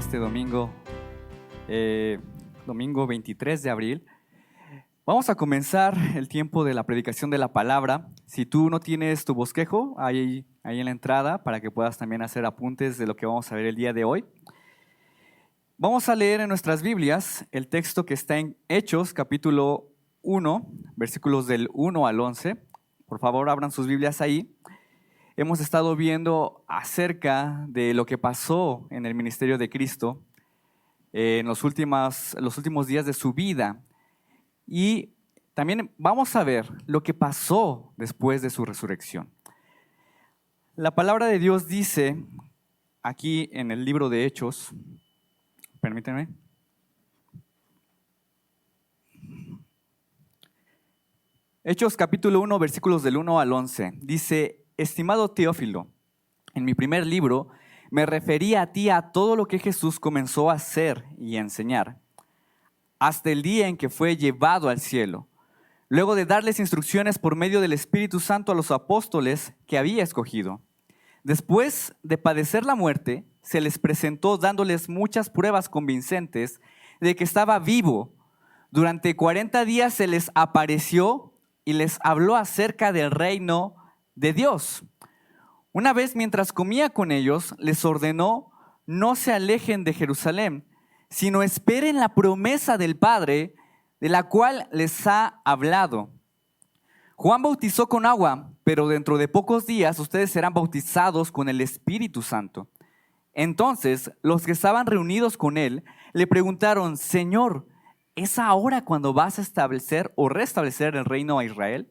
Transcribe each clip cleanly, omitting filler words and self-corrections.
este domingo, domingo 23 de abril. Vamos a comenzar el tiempo de la predicación de la palabra. Si tú no tienes tu bosquejo, ahí en la entrada, para que puedas también hacer apuntes de lo que vamos a ver el día de hoy. Vamos a leer en nuestras Biblias el texto que está en Hechos, capítulo 1, versículos del 1 al 11. Por favor, abran sus Biblias ahí. Hemos estado viendo acerca de lo que pasó en el ministerio de Cristo en los últimos días de su vida. Y también vamos a ver lo que pasó después de su resurrección. La palabra de Dios dice aquí en el libro de Hechos, permítanme. Hechos capítulo 1, versículos del 1 al 11. Dice: Estimado Teófilo, en mi primer libro me referí a ti a todo lo que Jesús comenzó a hacer y a enseñar, hasta el día en que fue llevado al cielo, luego de darles instrucciones por medio del Espíritu Santo a los apóstoles que había escogido. Después de padecer la muerte, se les presentó dándoles muchas pruebas convincentes de que estaba vivo. Durante 40 días se les apareció y les habló acerca del reino de Dios. Una vez, mientras comía con ellos, les ordenó: no se alejen de Jerusalén, sino esperen la promesa del Padre, de la cual les ha hablado. Juan bautizó con agua, pero dentro de pocos días ustedes serán bautizados con el Espíritu Santo. Entonces, los que estaban reunidos con él le preguntaron: Señor, ¿es ahora cuando vas a establecer o restablecer el reino a Israel?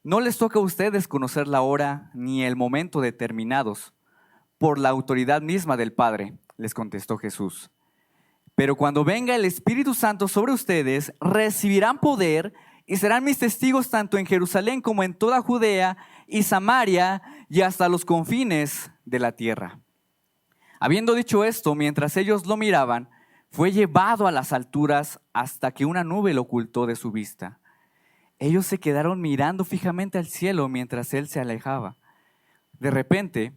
No les toca a ustedes conocer la hora ni el momento determinados por la autoridad misma del Padre, les contestó Jesús. Pero cuando venga el Espíritu Santo sobre ustedes, recibirán poder y serán mis testigos tanto en Jerusalén como en toda Judea y Samaria y hasta los confines de la tierra. Habiendo dicho esto, mientras ellos lo miraban, fue llevado a las alturas hasta que una nube lo ocultó de su vista. Ellos se quedaron mirando fijamente al cielo mientras él se alejaba. De repente,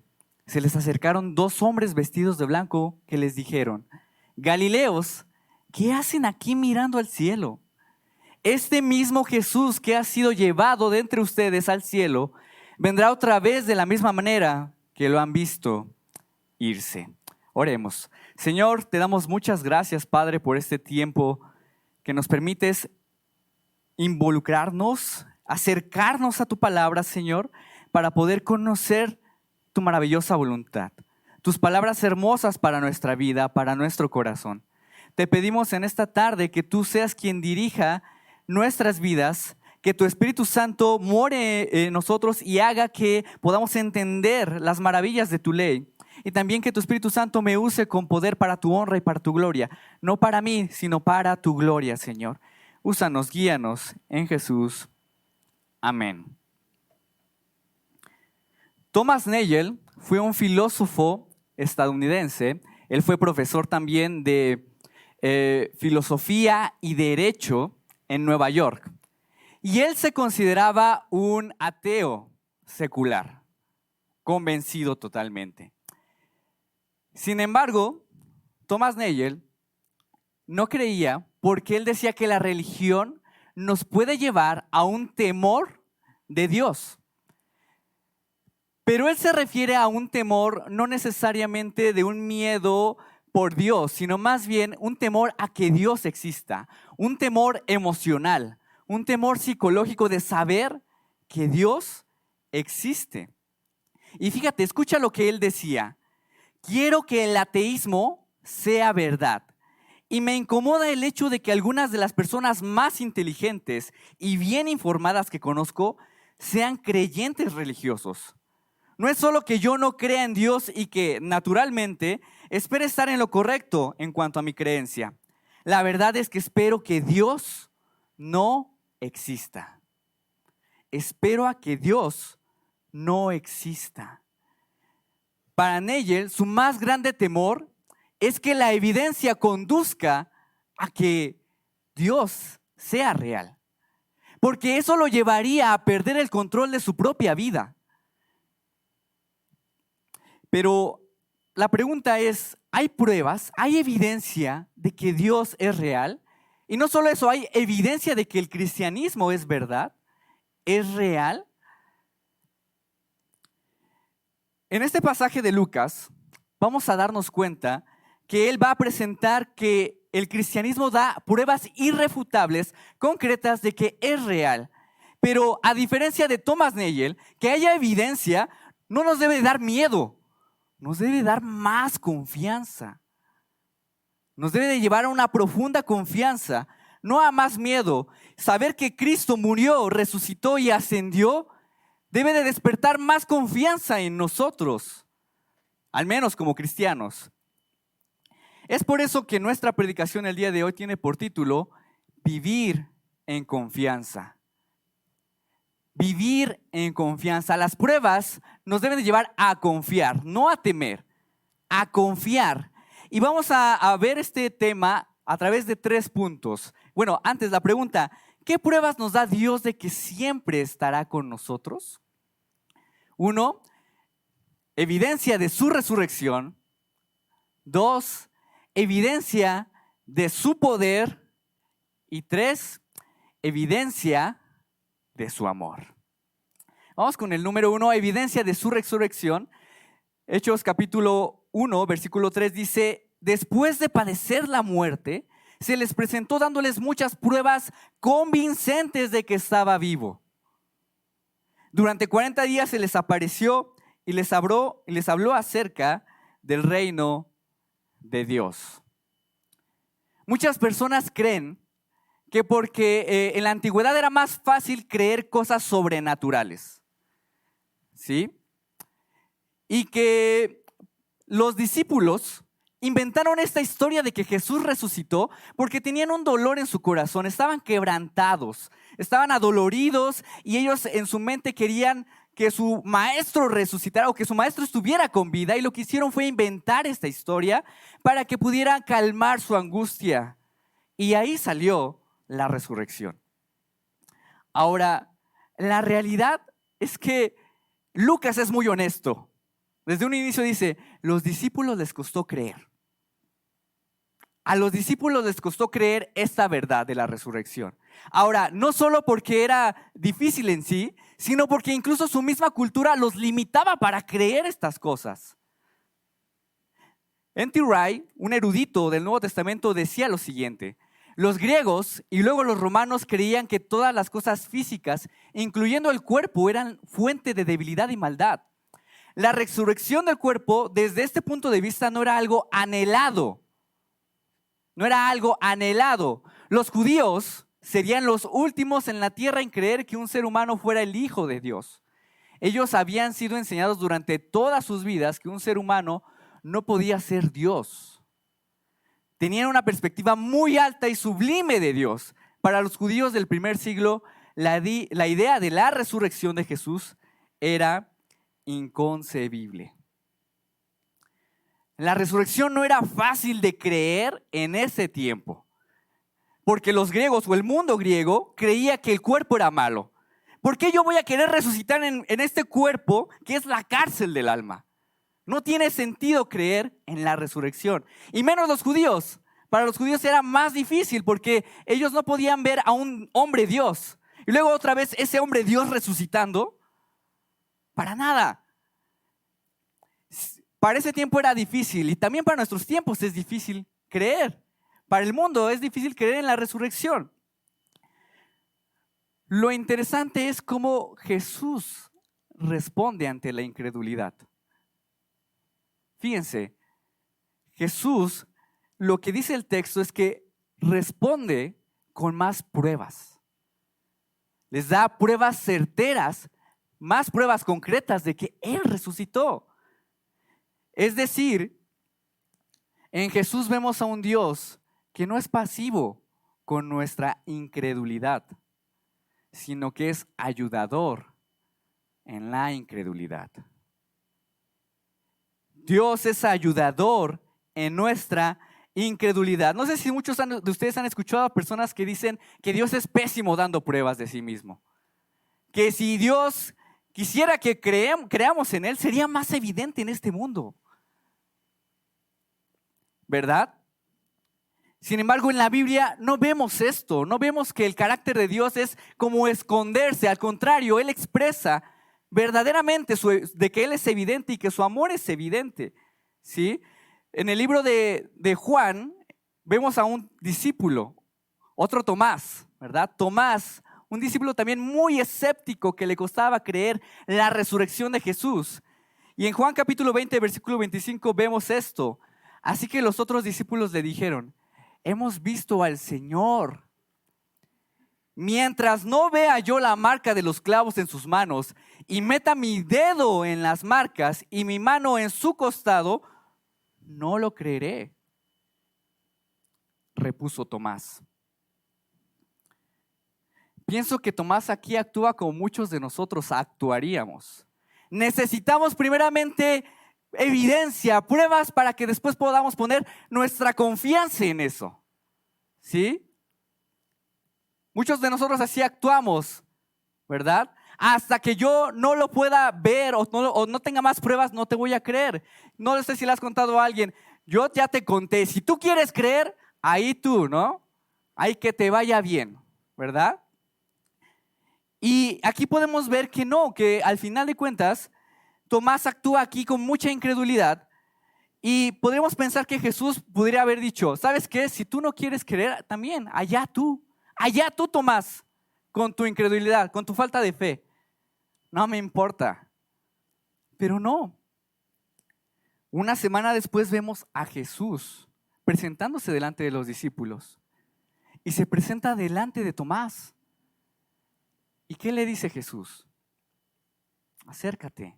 se les acercaron dos hombres vestidos de blanco que les dijeron: Galileos, ¿qué hacen aquí mirando al cielo? Este mismo Jesús que ha sido llevado de entre ustedes al cielo, vendrá otra vez de la misma manera que lo han visto irse. Oremos. Señor, te damos muchas gracias, Padre, por este tiempo que nos permites involucrarnos, acercarnos a tu palabra, Señor, para poder conocer tu maravillosa voluntad, tus palabras hermosas para nuestra vida, para nuestro corazón. Te pedimos en esta tarde que tú seas quien dirija nuestras vidas, que tu Espíritu Santo more en nosotros y haga que podamos entender las maravillas de tu ley. Y también que tu Espíritu Santo me use con poder para tu honra y para tu gloria. No para mí, sino para tu gloria, Señor. Úsanos, guíanos en Jesús. Amén. Thomas Nagel fue un filósofo estadounidense. Él fue profesor también de filosofía y derecho en Nueva York. Y él se consideraba un ateo secular, convencido totalmente. Sin embargo, Thomas Nagel no creía, porque él decía que la religión nos puede llevar a un temor de Dios. Pero él se refiere a un temor no necesariamente de un miedo por Dios, sino más bien un temor a que Dios exista, un temor emocional, un temor psicológico de saber que Dios existe. Y fíjate, escucha lo que él decía: quiero que el ateísmo sea verdad. Y me incomoda el hecho de que algunas de las personas más inteligentes y bien informadas que conozco sean creyentes religiosos. No es solo que yo no crea en Dios y que, naturalmente, espere estar en lo correcto en cuanto a mi creencia. La verdad es que espero que Dios no exista. Espero a que Dios no exista. Para Nagel, su más grande temor es que la evidencia conduzca a que Dios sea real, porque eso lo llevaría a perder el control de su propia vida. Pero la pregunta es, hay pruebas, hay evidencia de que Dios es real. Y no solo eso, hay evidencia de que el cristianismo es verdad, es real. En este pasaje de Lucas vamos a darnos cuenta que él va a presentar que el cristianismo da pruebas irrefutables, concretas de que es real. Pero a diferencia de Thomas Nagel, que haya evidencia no nos debe dar miedo, nos debe dar más confianza. Nos debe de llevar a una profunda confianza, no a más miedo. Saber que Cristo murió, resucitó y ascendió debe de despertar más confianza en nosotros, al menos como cristianos. Es por eso que nuestra predicación el día de hoy tiene por título Vivir en confianza. Vivir en confianza. Las pruebas nos deben de llevar a confiar, no a temer, a confiar. Y vamos a ver este tema a través de 3 puntos. Bueno, antes la pregunta, ¿qué pruebas nos da Dios de que siempre estará con nosotros? 1, evidencia de su resurrección. 2, evidencia de su poder. Y 3, evidencia de su amor. Vamos con el número 1, evidencia de su resurrección. Hechos capítulo 1, versículo 3 dice, después de padecer la muerte, se les presentó dándoles muchas pruebas convincentes de que estaba vivo. Durante 40 días se les apareció y les habló acerca del reino de Dios. Muchas personas creen que porque en la antigüedad era más fácil creer cosas sobrenaturales, ¿sí? Y que los discípulos inventaron esta historia de que Jesús resucitó porque tenían un dolor en su corazón, estaban quebrantados, estaban adoloridos y ellos en su mente querían que su maestro resucitara o que su maestro estuviera con vida, y lo que hicieron fue inventar esta historia para que pudieran calmar su angustia. Y ahí salió la resurrección. Ahora, la realidad es que Lucas es muy honesto. Desde un inicio dice, los discípulos les costó creer. A los discípulos les costó creer esta verdad de la resurrección. Ahora, no solo porque era difícil en sí, sino porque incluso su misma cultura los limitaba para creer estas cosas. N.T. Wright, un erudito del Nuevo Testamento, decía lo siguiente: los griegos y luego los romanos creían que todas las cosas físicas, incluyendo el cuerpo, eran fuente de debilidad y maldad. La resurrección del cuerpo, desde este punto de vista, no era algo anhelado. No era algo anhelado. Los judíos serían los últimos en la tierra en creer que un ser humano fuera el Hijo de Dios. Ellos habían sido enseñados durante todas sus vidas que un ser humano no podía ser Dios. Tenían una perspectiva muy alta y sublime de Dios. Para los judíos del primer siglo, la idea de la resurrección de Jesús era inconcebible. La resurrección no era fácil de creer en ese tiempo, porque los griegos o el mundo griego creía que el cuerpo era malo. ¿Por qué yo voy a querer resucitar en este cuerpo que es la cárcel del alma? No tiene sentido creer en la resurrección, y menos los judíos. Para los judíos era más difícil porque ellos no podían ver a un hombre Dios y luego otra vez ese hombre Dios resucitando. Para nada. Para ese tiempo era difícil, y también para nuestros tiempos es difícil creer. Para el mundo es difícil creer en la resurrección. Lo interesante es cómo Jesús responde ante la incredulidad. Fíjense, Jesús, lo que dice el texto es que responde con más pruebas. Les da pruebas certeras, más pruebas concretas de que Él resucitó. Es decir, en Jesús vemos a un Dios que no es pasivo con nuestra incredulidad, sino que es ayudador en la incredulidad. Dios es ayudador en nuestra incredulidad. No sé si muchos de ustedes han escuchado a personas que dicen que Dios es pésimo dando pruebas de sí mismo. Que si Dios quisiera que creamos en Él, sería más evidente en este mundo. ¿verdad? Sin embargo, en la Biblia no vemos esto, no vemos que el carácter de Dios es como esconderse. Al contrario, Él expresa verdaderamente de que Él es evidente y que su amor es evidente, ¿sí? En el libro de Juan vemos a un discípulo, otro Tomás, ¿verdad? Tomás, un discípulo también muy escéptico que le costaba creer la resurrección de Jesús. Y en Juan capítulo 20, versículo 25 vemos esto. Así que los otros discípulos le dijeron: hemos visto al Señor. Mientras no vea yo la marca de los clavos en sus manos y meta mi dedo en las marcas y mi mano en su costado, no lo creeré, repuso Tomás. Pienso que Tomás aquí actúa como muchos de nosotros actuaríamos. Necesitamos primeramente evidencia, pruebas para que después podamos poner nuestra confianza en eso, ¿sí? Muchos de nosotros así actuamos, ¿verdad? Hasta que yo no lo pueda ver o no tenga más pruebas, no te voy a creer. No sé si le has contado a alguien, yo ya te conté, si tú quieres creer, ahí tú, ¿no? Ahí que te vaya bien, ¿verdad? Y aquí podemos ver que no, que al final de cuentas, Tomás actúa aquí con mucha incredulidad y podríamos pensar que Jesús podría haber dicho: ¿sabes qué? Si tú no quieres creer, también, allá tú, Tomás, con tu incredulidad, con tu falta de fe. No me importa. Pero no. Una semana después vemos a Jesús presentándose delante de los discípulos y se presenta delante de Tomás. ¿Y qué le dice Jesús? Acércate.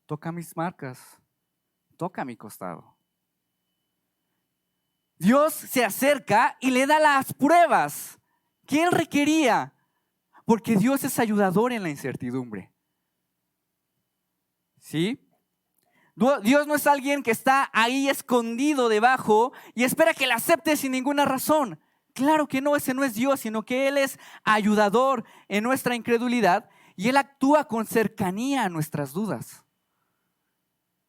Toca mis marcas, toca mi costado. Dios se acerca y le da las pruebas que Él requería, porque Dios es ayudador en la incertidumbre. ¿Sí? Dios no es alguien que está ahí escondido debajo y espera que la acepte sin ninguna razón. Claro que no, ese no es Dios, sino que Él es ayudador en nuestra incredulidad y Él actúa con cercanía a nuestras dudas.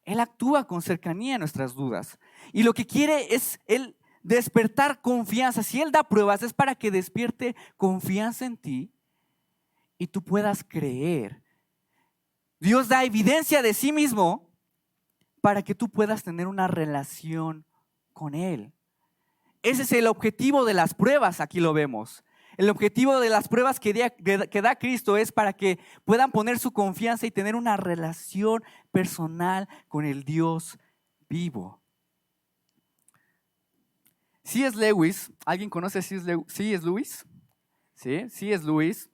Él actúa con cercanía a nuestras dudas. Y lo que quiere es Él despertar confianza. Si Él da pruebas es para que despierte confianza en ti y tú puedas creer. Dios da evidencia de sí mismo para que tú puedas tener una relación con Él. Ese es el objetivo de las pruebas, aquí lo vemos. El objetivo de las pruebas que da Cristo es para que puedan poner su confianza y tener una relación personal con el Dios vivo. C.S. Lewis, ¿alguien conoce a C.S. Lewis? Sí, C.S. Lewis,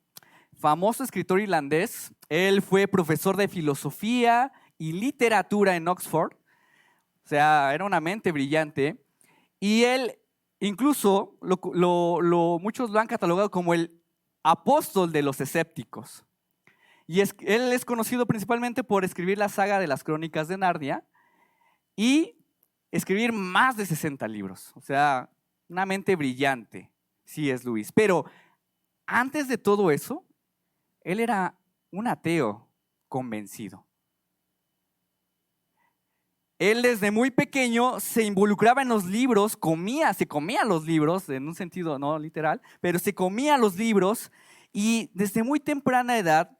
famoso escritor irlandés. Él fue profesor de filosofía y literatura en Oxford. O sea, era una mente brillante. Y él incluso muchos lo han catalogado como el apóstol de los escépticos. Y él es conocido principalmente por escribir la saga de las Crónicas de Narnia y escribir más de 60 libros. O sea, una mente brillante, C.S. Lewis. Pero antes de todo eso, él era un ateo convencido. Él desde muy pequeño se involucraba en los libros, se comía los libros, en un sentido no literal, pero se comía los libros y desde muy temprana edad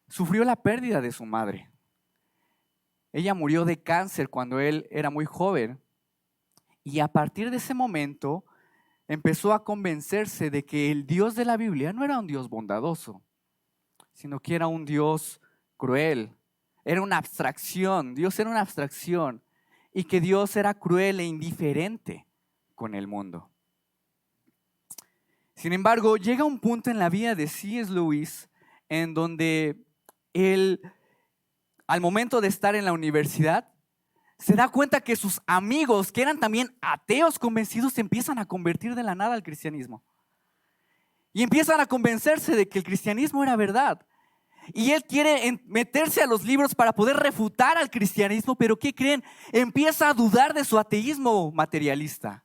sufrió la pérdida de su madre. Ella murió de cáncer cuando él era muy joven y a partir de ese momento empezó a convencerse de que el Dios de la Biblia no era un Dios bondadoso, sino que era un Dios cruel. Era una abstracción, Dios era una abstracción y que Dios era cruel e indiferente con el mundo. Sin embargo, llega un punto en la vida de C.S. Lewis en donde él, al momento de estar en la universidad, se da cuenta que sus amigos, que eran también ateos convencidos, se empiezan a convertir de la nada al cristianismo. Y empiezan a convencerse de que el cristianismo era verdad. Y él quiere meterse a los libros para poder refutar al cristianismo, pero ¿qué creen? Empieza a dudar de su ateísmo materialista.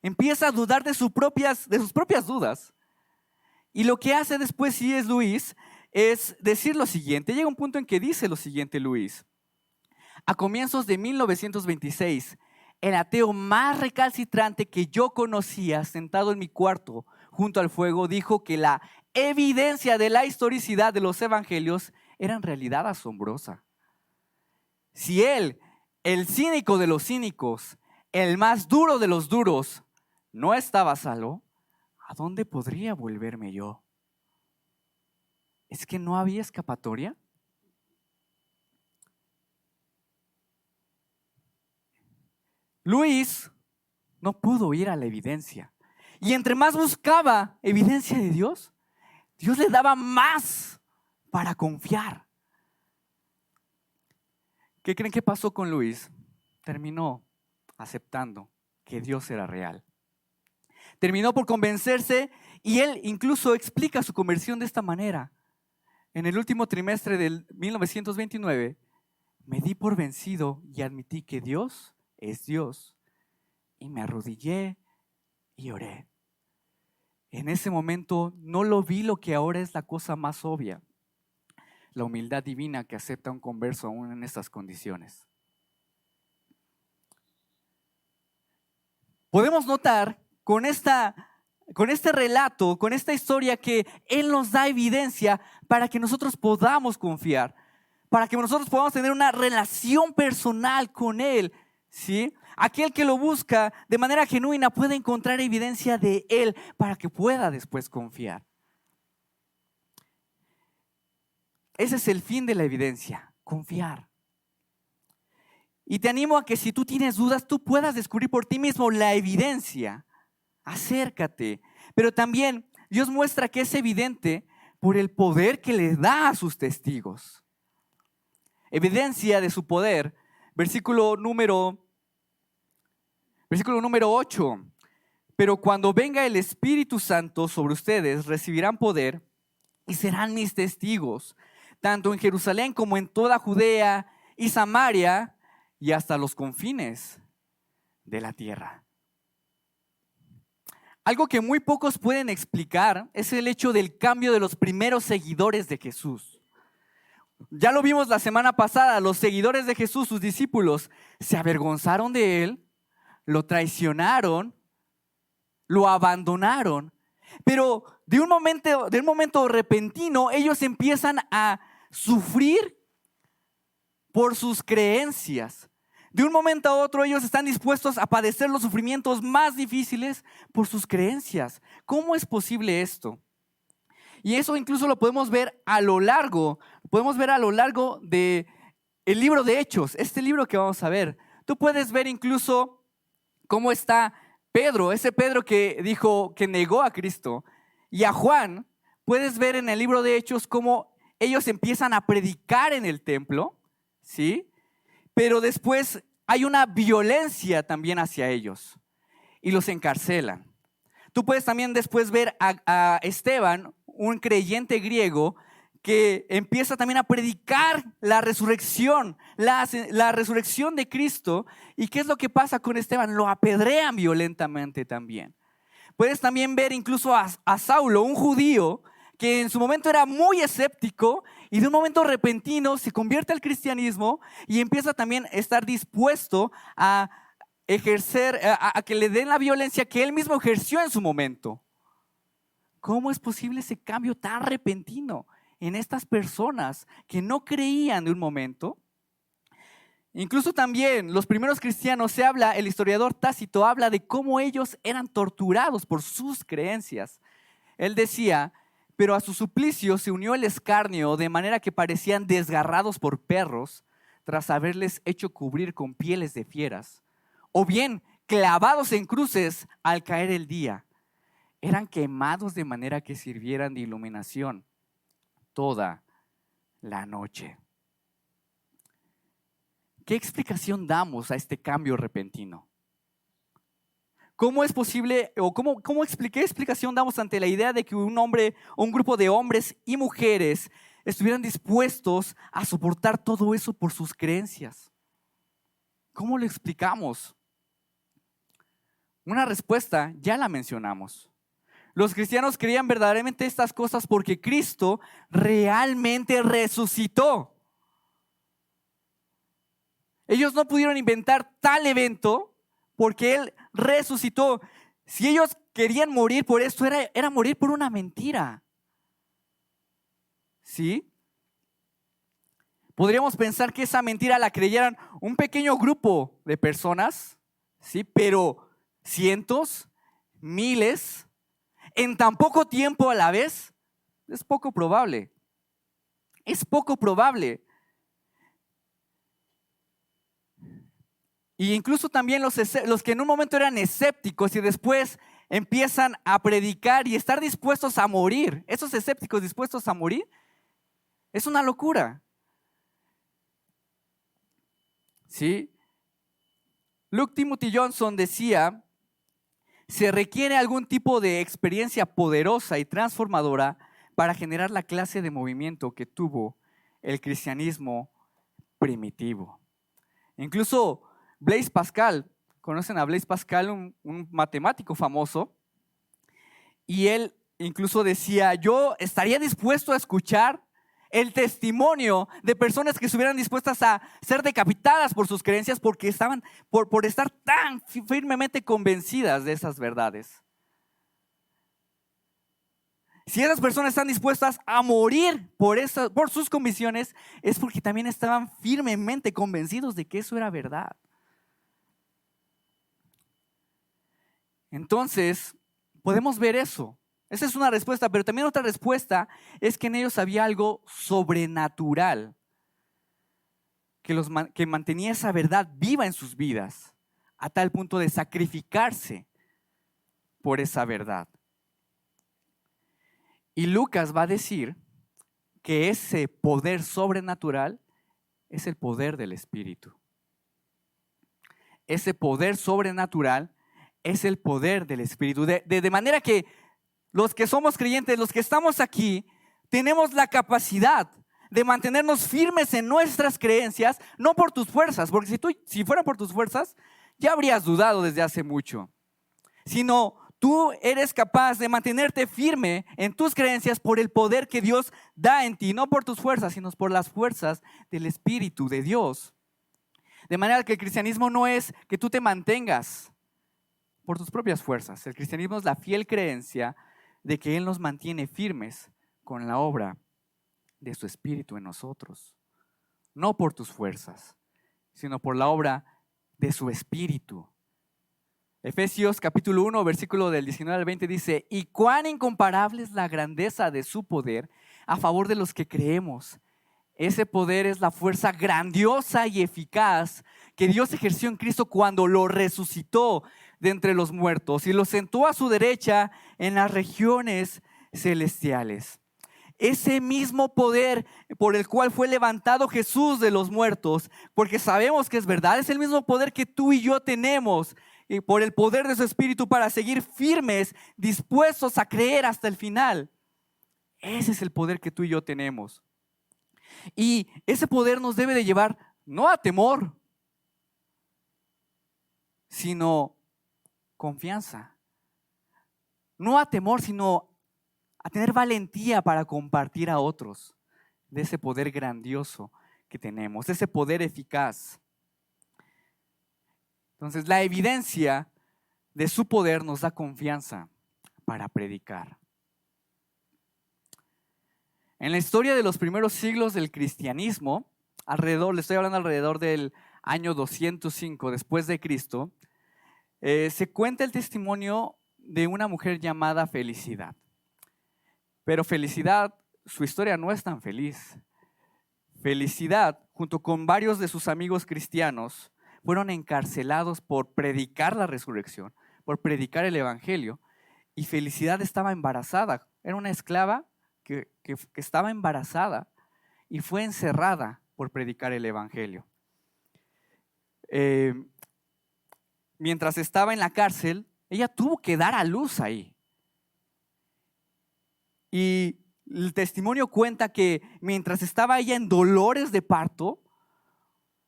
Empieza a dudar de sus propias dudas. Y lo que hace después C.S. Lewis es decir lo siguiente. Llega un punto en que dice lo siguiente Lewis: A comienzos de 1926, el ateo más recalcitrante que yo conocía, sentado en mi cuarto junto al fuego, dijo que la evidencia de la historicidad de los evangelios era en realidad asombrosa. Si él, el cínico de los cínicos, el más duro de los duros, no estaba salvo, ¿a dónde podría volverme yo? ¿Es que no había escapatoria? Luis no pudo ir a la evidencia. Y entre más buscaba evidencia de Dios, Dios le daba más para confiar. ¿Qué creen que pasó con Luis? Terminó aceptando que Dios era real. Terminó por convencerse y él incluso explica su conversión de esta manera. En el último trimestre del 1929, me di por vencido y admití que Dios es Dios. Y me arrodillé y oré. En ese momento no lo vi lo que ahora es la cosa más obvia: la humildad divina que acepta a un converso aún en estas condiciones. Podemos notar con este relato, con esta historia, que Él nos da evidencia para que nosotros podamos confiar, para que nosotros podamos tener una relación personal con Él, ¿sí? Aquel que lo busca de manera genuina puede encontrar evidencia de Él para que pueda después confiar. Ese es el fin de la evidencia, confiar. Y te animo a que si tú tienes dudas, tú puedas descubrir por ti mismo la evidencia. Acércate. Pero también Dios muestra que es evidente por el poder que le da a sus testigos. Evidencia de su poder. Versículo número 8. Pero cuando venga el Espíritu Santo sobre ustedes, recibirán poder y serán mis testigos, tanto en Jerusalén como en toda Judea y Samaria y hasta los confines de la tierra. Algo que muy pocos pueden explicar es el hecho del cambio de los primeros seguidores de Jesús. Ya lo vimos la semana pasada, los seguidores de Jesús, sus discípulos, se avergonzaron de Él, lo traicionaron, lo abandonaron. Pero de un momento repentino, ellos empiezan a sufrir por sus creencias. De un momento a otro, ellos están dispuestos a padecer los sufrimientos más difíciles por sus creencias. ¿Cómo es posible esto? Y eso incluso lo podemos ver a lo largo de el libro de Hechos, este libro que vamos a ver. Tú puedes ver incluso cómo está Pedro, ese Pedro que dijo que negó a Cristo, y a Juan. Puedes ver en el libro de Hechos cómo ellos empiezan a predicar en el templo, ¿sí? Pero después hay una violencia también hacia ellos y los encarcelan. Tú puedes también después ver a Esteban, un creyente griego, que empieza también a predicar la resurrección, la resurrección de Cristo. ¿Y qué es lo que pasa con Esteban? Lo apedrean violentamente también. Puedes también ver incluso a Saulo, un judío que en su momento era muy escéptico y de un momento repentino se convierte al cristianismo y empieza también a estar dispuesto a ejercer, a que le den la violencia que él mismo ejerció en su momento. ¿Cómo es posible ese cambio tan repentino en estas personas que no creían de un momento? Incluso también los primeros cristianos, el historiador Tácito habla de cómo ellos eran torturados por sus creencias. Él decía: pero a su suplicio se unió el escarnio, de manera que parecían desgarrados por perros, tras haberles hecho cubrir con pieles de fieras, o bien clavados en cruces al caer el día. Eran quemados de manera que sirvieran de iluminación toda la noche. ¿Qué explicación damos a este cambio repentino? ¿Cómo es posible, o qué explicación damos ante la idea de que un hombre o un grupo de hombres y mujeres estuvieran dispuestos a soportar todo eso por sus creencias? ¿Cómo lo explicamos? Una respuesta ya la mencionamos. Los cristianos creían verdaderamente estas cosas porque Cristo realmente resucitó. Ellos no pudieron inventar tal evento porque Él resucitó. Si ellos querían morir por esto, era morir por una mentira. ¿Sí? Podríamos pensar que esa mentira la creyeran un pequeño grupo de personas, ¿sí? Pero cientos, miles, en tan poco tiempo a la vez, es poco probable. Es poco probable. Y incluso también los que en un momento eran escépticos y después empiezan a predicar y estar dispuestos a morir, esos escépticos dispuestos a morir, es una locura. ¿Sí? Luke Timothy Johnson decía: se requiere algún tipo de experiencia poderosa y transformadora para generar la clase de movimiento que tuvo el cristianismo primitivo. Incluso Blaise Pascal, conocen a Blaise Pascal, un matemático famoso, y él incluso decía: yo estaría dispuesto a escuchar el testimonio de personas que estuvieran dispuestas a ser decapitadas por sus creencias porque estaban por estar tan firmemente convencidas de esas verdades. Si esas personas están dispuestas a morir por sus convicciones, es porque también estaban firmemente convencidos de que eso era verdad. Entonces, podemos ver eso. Esa es una respuesta, pero también otra respuesta es que en ellos había algo sobrenatural que mantenía esa verdad viva en sus vidas, a tal punto de sacrificarse por esa verdad. Y Lucas va a decir que ese poder sobrenatural es el poder del Espíritu. Ese poder sobrenatural es el poder del Espíritu. De manera que los que somos creyentes, los que estamos aquí, tenemos la capacidad de mantenernos firmes en nuestras creencias, no por tus fuerzas, porque si fuera por tus fuerzas, ya habrías dudado desde hace mucho, sino tú eres capaz de mantenerte firme en tus creencias por el poder que Dios da en ti, no por tus fuerzas, sino por las fuerzas del Espíritu de Dios. De manera que el cristianismo no es que tú te mantengas por tus propias fuerzas. El cristianismo es la fiel creencia de que Él nos mantiene firmes con la obra de su Espíritu en nosotros. No por tus fuerzas, sino por la obra de su Espíritu. Efesios capítulo 1, versículo del 19 al 20 dice: y cuán incomparable es la grandeza de su poder a favor de los que creemos. Ese poder es la fuerza grandiosa y eficaz que Dios ejerció en Cristo cuando lo resucitó de entre los muertos y lo sentó a su derecha en las regiones celestiales. Ese mismo poder por el cual fue levantado Jesús de los muertos, porque sabemos que es verdad, es el mismo poder que tú y yo tenemos, y por el poder de su Espíritu para seguir firmes, dispuestos a creer hasta el final. Ese es el poder que tú y yo tenemos. Y ese poder nos debe de llevar no a temor, sino confianza. No a temor, sino a tener valentía para compartir a otros de ese poder grandioso que tenemos, de ese poder eficaz. Entonces, la evidencia de su poder nos da confianza para predicar. En la historia de los primeros siglos del cristianismo, le estoy hablando alrededor del año 205 después de Cristo, se cuenta el testimonio de una mujer llamada Felicidad. Pero Felicidad, su historia no es tan feliz. Felicidad, junto con varios de sus amigos cristianos, fueron encarcelados por predicar la resurrección, por predicar el evangelio. Y Felicidad estaba embarazada. Era una esclava que estaba embarazada y fue encerrada por predicar el evangelio. Mientras estaba en la cárcel, ella tuvo que dar a luz ahí. Y el testimonio cuenta que mientras estaba ella en dolores de parto,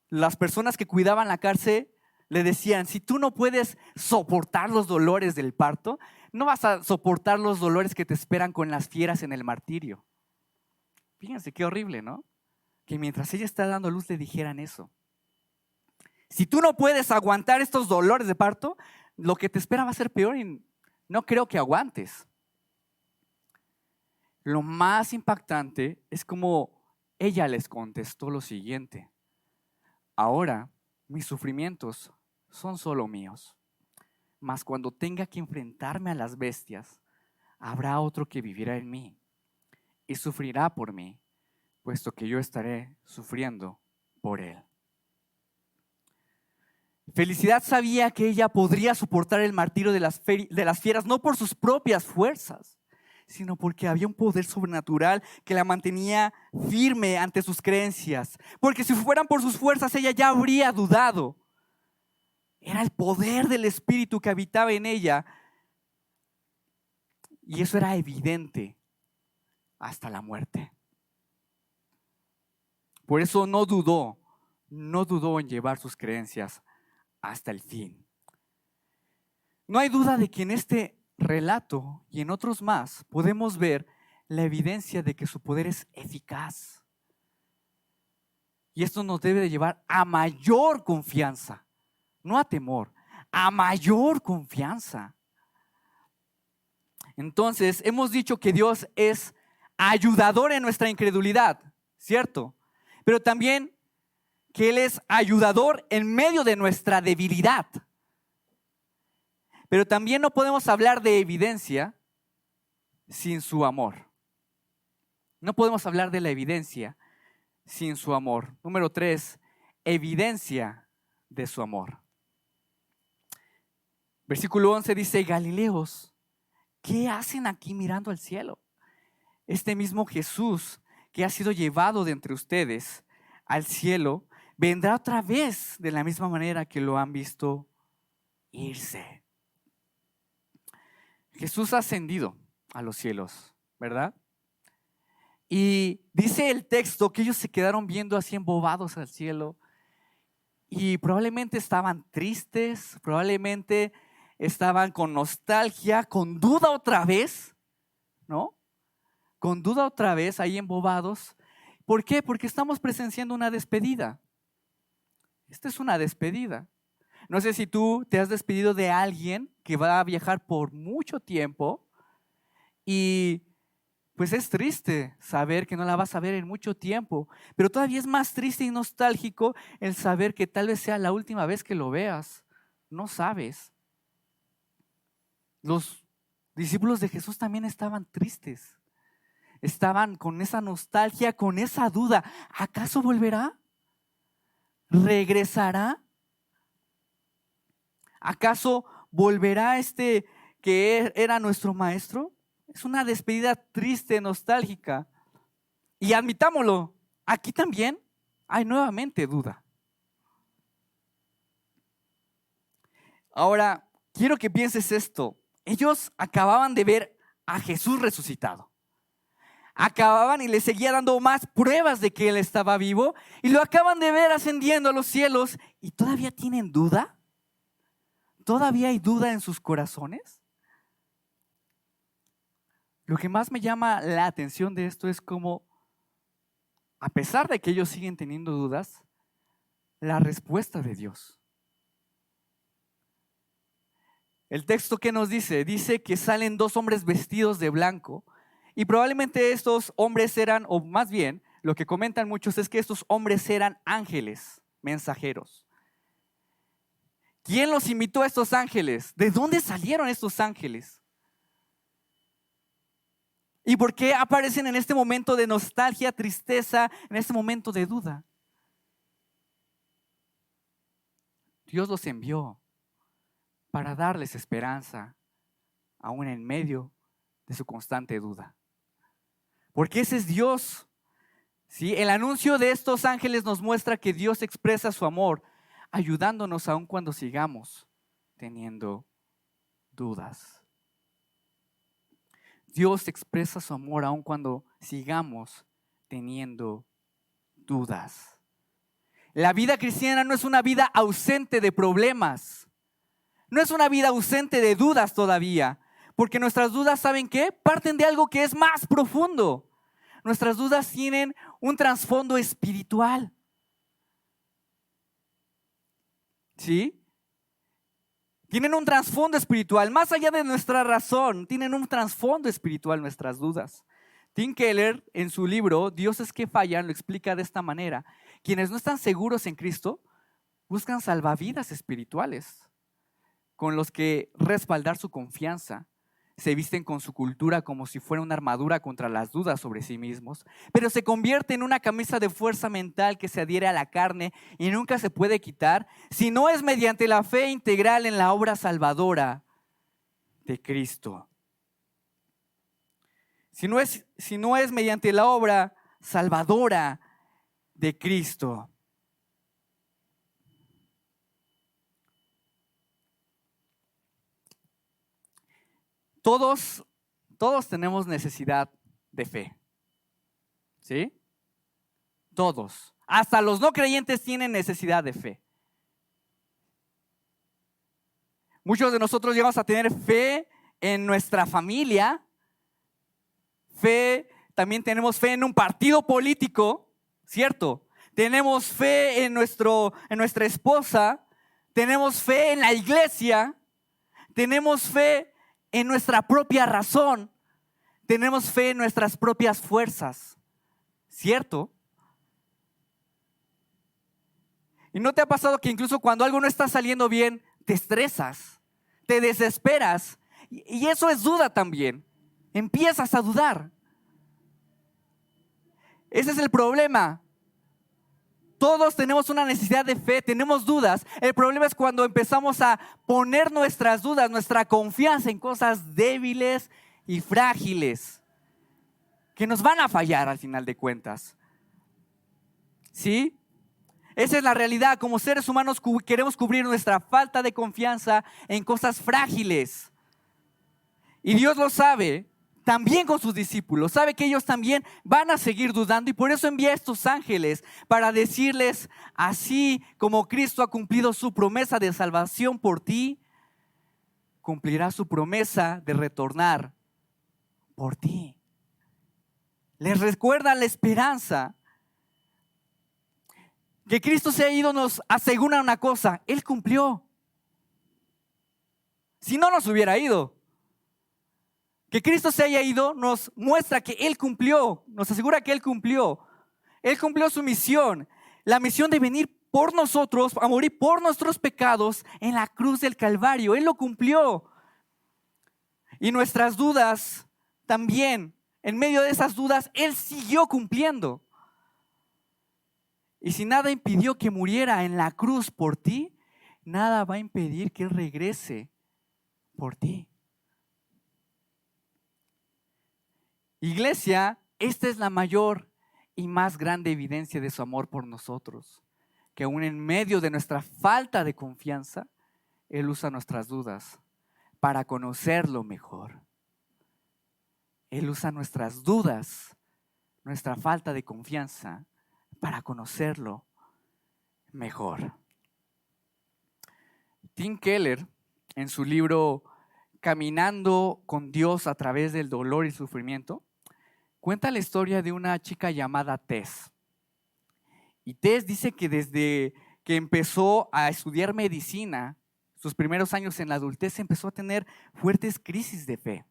las personas que cuidaban la cárcel le decían: si tú no puedes soportar los dolores del parto, no vas a soportar los dolores que te esperan con las fieras en el martirio. Fíjense qué horrible, ¿no? Que mientras ella está dando luz le dijeran eso. Si tú no puedes aguantar estos dolores de parto, lo que te espera va a ser peor y no creo que aguantes. Lo más impactante es como ella les contestó lo siguiente: ahora mis sufrimientos son solo míos, mas cuando tenga que enfrentarme a las bestias, habrá otro que vivirá en mí y sufrirá por mí, puesto que yo estaré sufriendo por él. Felicidad sabía que ella podría soportar el martirio de las fieras no por sus propias fuerzas, sino porque había un poder sobrenatural que la mantenía firme ante sus creencias. Porque si fueran por sus fuerzas, ella ya habría dudado. Era el poder del Espíritu que habitaba en ella, y eso era evidente hasta la muerte. Por eso no dudó en llevar sus creencias hasta el fin. No hay duda de que en este relato y en otros más podemos ver la evidencia de que su poder es eficaz. Y esto nos debe de llevar a mayor confianza, no a temor, a mayor confianza. Entonces, hemos dicho que Dios es ayudador en nuestra incredulidad, ¿cierto? Pero también que Él es ayudador en medio de nuestra debilidad. Pero también no podemos hablar de evidencia sin su amor. No podemos hablar de la evidencia sin su amor. Número 3, evidencia de su amor. Versículo 11 dice: Galileos, ¿qué hacen aquí mirando al cielo? Este mismo Jesús que ha sido llevado de entre ustedes al cielo, vendrá otra vez de la misma manera que lo han visto irse. Jesús ha ascendido a los cielos, ¿verdad? Y dice el texto que ellos se quedaron viendo así embobados al cielo y probablemente estaban tristes, probablemente estaban con nostalgia, con duda otra vez, ¿no? Con duda otra vez ahí embobados. ¿Por qué? Porque estamos presenciando una despedida. Esta es una despedida. No sé si tú te has despedido de alguien que va a viajar por mucho tiempo y pues es triste saber que no la vas a ver en mucho tiempo, pero todavía es más triste y nostálgico el saber que tal vez sea la última vez que lo veas. No sabes. Los discípulos de Jesús también estaban tristes. Estaban con esa nostalgia, con esa duda. ¿Acaso volverá? ¿Regresará? ¿Acaso volverá este que era nuestro maestro? Es una despedida triste, nostálgica. Y admitámoslo, aquí también hay nuevamente duda. Ahora, quiero que pienses esto. Ellos acababan de ver a Jesús resucitado. Acababan y le seguía dando más pruebas de que Él estaba vivo. Y lo acaban de ver ascendiendo a los cielos. ¿Y todavía tienen duda? ¿Todavía hay duda en sus corazones? Lo que más me llama la atención de esto es cómo, a pesar de que ellos siguen teniendo dudas, la respuesta de Dios. El texto que nos dice que salen dos hombres vestidos de blanco y probablemente estos hombres eran, o más bien, lo que comentan muchos es que estos hombres eran ángeles mensajeros. ¿Quién los invitó a estos ángeles? ¿De dónde salieron estos ángeles? ¿Y por qué aparecen en este momento de nostalgia, tristeza, en este momento de duda? Dios los envió para darles esperanza, aún en medio de su constante duda. Porque ese es Dios. ¿Sí? El anuncio de estos ángeles nos muestra que Dios expresa su amor, ayudándonos aun cuando sigamos teniendo dudas. Dios expresa su amor aun cuando sigamos teniendo dudas. La vida cristiana no es una vida ausente de problemas. No es una vida ausente de dudas todavía. Porque nuestras dudas, ¿saben qué? Parten de algo que es más profundo. Nuestras dudas tienen un trasfondo espiritual. ¿Sí? Tienen un trasfondo espiritual, más allá de nuestra razón, tienen un trasfondo espiritual nuestras dudas. Tim Keller, en su libro Dioses que fallan, lo explica de esta manera. Quienes no están seguros en Cristo buscan salvavidas espirituales con los que respaldar su confianza. Se visten con su cultura como si fuera una armadura contra las dudas sobre sí mismos, pero se convierte en una camisa de fuerza mental que se adhiere a la carne y nunca se puede quitar si no es mediante la fe integral en la obra salvadora de Cristo. Si no es mediante la obra salvadora de Cristo. Todos tenemos necesidad de fe. ¿Sí? Todos. Hasta los no creyentes tienen necesidad de fe. Muchos de nosotros llegamos a tener fe en nuestra familia. También tenemos fe en un partido político, ¿cierto? Tenemos fe en nuestra esposa. Tenemos fe en la iglesia. Tenemos fe en nuestra propia razón. Tenemos fe en nuestras propias fuerzas, ¿cierto? ¿Y no te ha pasado que incluso cuando algo no está saliendo bien, te estresas, te desesperas? Y eso es duda también. Empiezas a dudar. Ese es el problema. Todos tenemos una necesidad de fe, tenemos dudas. El problema es cuando empezamos a poner nuestras dudas, nuestra confianza en cosas débiles y frágiles que nos van a fallar al final de cuentas. ¿Sí? Esa es la realidad. Como seres humanos queremos cubrir nuestra falta de confianza en cosas frágiles. Y Dios lo sabe. También con sus discípulos, sabe que ellos también van a seguir dudando y por eso envía a estos ángeles para decirles: así como Cristo ha cumplido su promesa de salvación por ti, cumplirá su promesa de retornar por ti. Les recuerda la esperanza. Que Cristo se ha ido nos asegura una cosa: Él cumplió. Si no, nos hubiera ido. Que Cristo se haya ido nos muestra que Él cumplió, nos asegura que Él cumplió. Él cumplió su misión, la misión de venir por nosotros, a morir por nuestros pecados en la cruz del Calvario. Él lo cumplió. Y nuestras dudas también, en medio de esas dudas, Él siguió cumpliendo. Y si nada impidió que muriera en la cruz por ti, nada va a impedir que Él regrese por ti. Iglesia, esta es la mayor y más grande evidencia de su amor por nosotros, que aún en medio de nuestra falta de confianza, Él usa nuestras dudas para conocerlo mejor. Él usa nuestras dudas, nuestra falta de confianza, para conocerlo mejor. Tim Keller, en su libro Caminando con Dios a través del dolor y sufrimiento, cuenta la historia de una chica llamada Tess. Y Tess dice que desde que empezó a estudiar medicina, sus primeros años en la adultez, empezó a tener fuertes crisis de fe.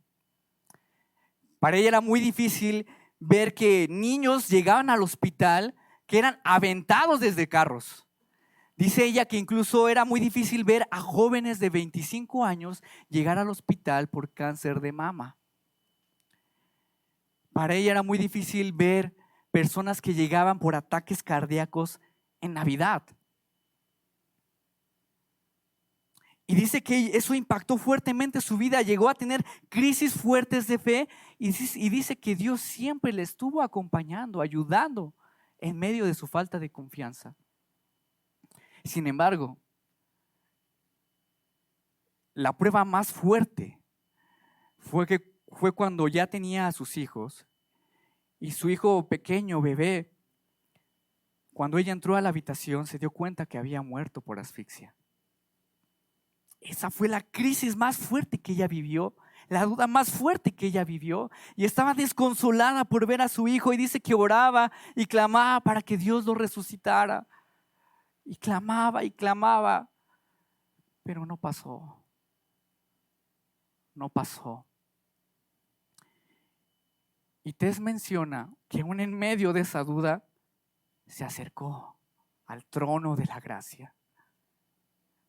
Para ella era muy difícil ver que niños llegaban al hospital que eran aventados desde carros. Dice ella que incluso era muy difícil ver a jóvenes de 25 años llegar al hospital por cáncer de mama. Para ella era muy difícil ver personas que llegaban por ataques cardíacos en Navidad. Y dice que eso impactó fuertemente su vida, llegó a tener crisis fuertes de fe y dice que Dios siempre le estuvo acompañando, ayudando en medio de su falta de confianza. Sin embargo, la prueba más fuerte fue cuando ya tenía a sus hijos y su hijo pequeño, bebé, cuando ella entró a la habitación se dio cuenta que había muerto por asfixia. Esa fue la crisis más fuerte que ella vivió, la duda más fuerte que ella vivió, y estaba desconsolada por ver a su hijo y dice que oraba y clamaba para que Dios lo resucitara. Y clamaba y clamaba. Pero no pasó. No pasó. Y Tess menciona que aún en medio de esa duda se acercó al trono de la gracia.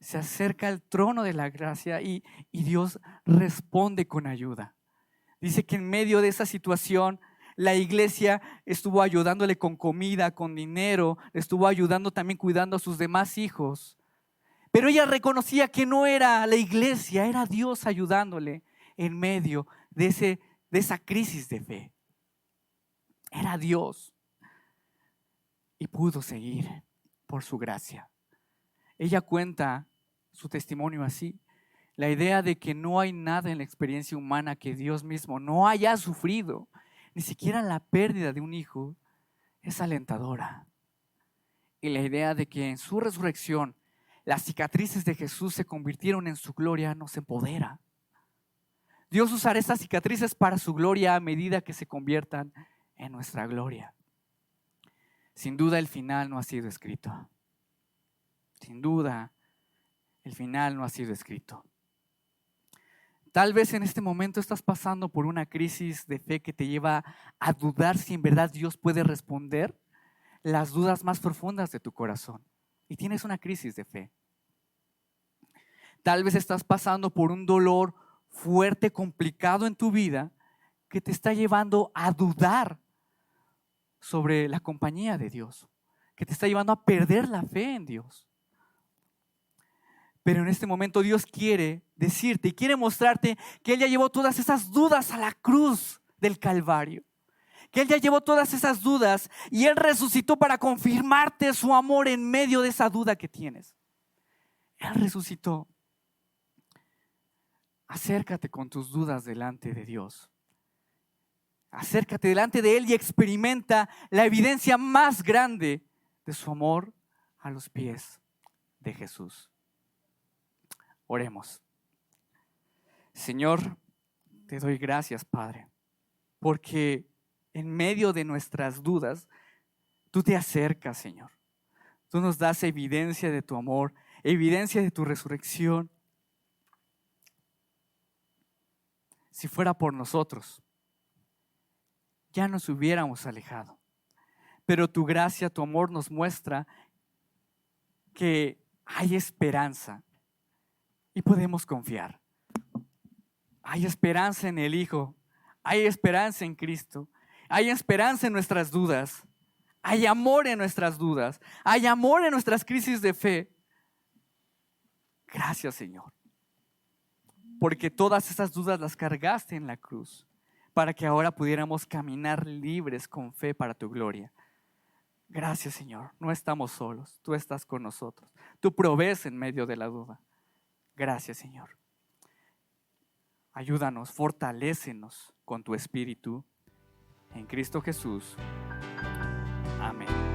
Se acerca al trono de la gracia y Dios responde con ayuda. Dice que en medio de esa situación la iglesia estuvo ayudándole con comida, con dinero, le estuvo ayudando también cuidando a sus demás hijos. Pero ella reconocía que no era la iglesia, era Dios ayudándole en medio de esa crisis de fe. Era Dios. Y pudo seguir por su gracia. Ella cuenta su testimonio así. La idea de que no hay nada en la experiencia humana que Dios mismo no haya sufrido, ni siquiera la pérdida de un hijo, es alentadora. Y la idea de que en su resurrección las cicatrices de Jesús se convirtieron en su gloria nos empodera. Dios usará estas cicatrices para su gloria a medida que se conviertan en nuestra gloria. Sin duda el final no ha sido escrito. Sin duda el final no ha sido escrito. Tal vez en este momento estás pasando por una crisis de fe que te lleva a dudar si en verdad Dios puede responder las dudas más profundas de tu corazón. Y tienes una crisis de fe. Tal vez estás pasando por un dolor fuerte, complicado en tu vida que te está llevando a dudar sobre la compañía de Dios, que te está llevando a perder la fe en Dios. Pero en este momento Dios quiere decirte y quiere mostrarte que Él ya llevó todas esas dudas a la cruz del Calvario. Que Él ya llevó todas esas dudas y Él resucitó para confirmarte su amor en medio de esa duda que tienes. Él resucitó. Acércate con tus dudas delante de Dios. Acércate delante de Él y experimenta la evidencia más grande de su amor a los pies de Jesús. Oremos. Señor, te doy gracias, Padre, porque en medio de nuestras dudas, tú te acercas, Señor. Tú nos das evidencia de tu amor, evidencia de tu resurrección. Si fuera por nosotros, ya nos hubiéramos alejado. Pero tu gracia, tu amor nos muestra que hay esperanza y podemos confiar. Hay esperanza en el Hijo, hay esperanza en Cristo, hay esperanza en nuestras dudas, hay amor en nuestras dudas, hay amor en nuestras crisis de fe. Gracias, Señor, porque todas esas dudas las cargaste en la cruz para que ahora pudiéramos caminar libres con fe para tu gloria. Gracias, Señor, no estamos solos, tú estás con nosotros, tú provees en medio de la duda. Gracias, Señor. Ayúdanos, fortalécenos con tu Espíritu. En Cristo Jesús. Amén.